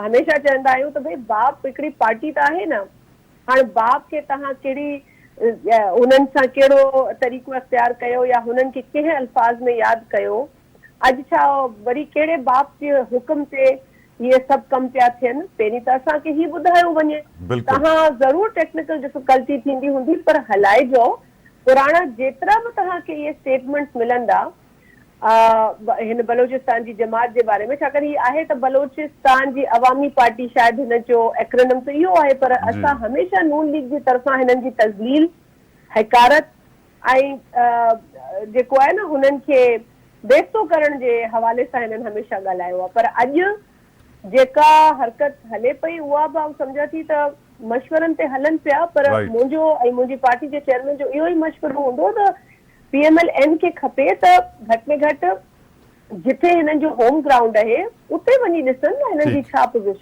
हमेशह चवंदा आहियूं त भई बाप हिकिड़ी पार्टी त आहे न। हाणे बाप खे तव्हां कहिड़ी उन्हनि सां कहिड़ो तरीक़ो अख़्तियार कयो या हुननि खे कंहिं अल्फाज़ में यादि कयो। अॼु छा वरी कहिड़े बाप जे हुकुम ते इहे सभु कम पिया थियनि। पहिरीं त असांखे ही ॿुधायो वञे। तव्हां ज़रूरु टेक्निकल डिफिकल्टी थींदी हूंदी पर हलाइजो। पुराणा जेतिरा बि तव्हांखे इहे स्टेटमेंट्स मिलंदा हिन बलोचिस्तान जी जमात जे बारे में, छाकाणि हीअ आहे त बलोचिस्तान जी अवामी पार्टी शायदि हिन जो एक्रोनिम त इहो आहे, पर असां हमेशह नून लीग जी तरफ़ां हिननि जी तज़लील, हकारत ऐं जेको आहे न हुननि खे बेइज़्तो करण जे हवाले सां हिननि हमेशह ॻाल्हायो आहे। पर अॼु जेका हरकत हले पई उहा बि आउं सम्झां थी त मशवरनि ते हलनि पिया, पर मुंहिंजो ऐं मुंहिंजी पार्टी जे चेयरमैन जो इहो ई मशवरो हूंदो त PMLN खे खपे त घटि में घटि जिथे हिननि जो होम ग्राउंड आहे उते वञी ॾिसनि न हिननि जी छा पोज़ीशन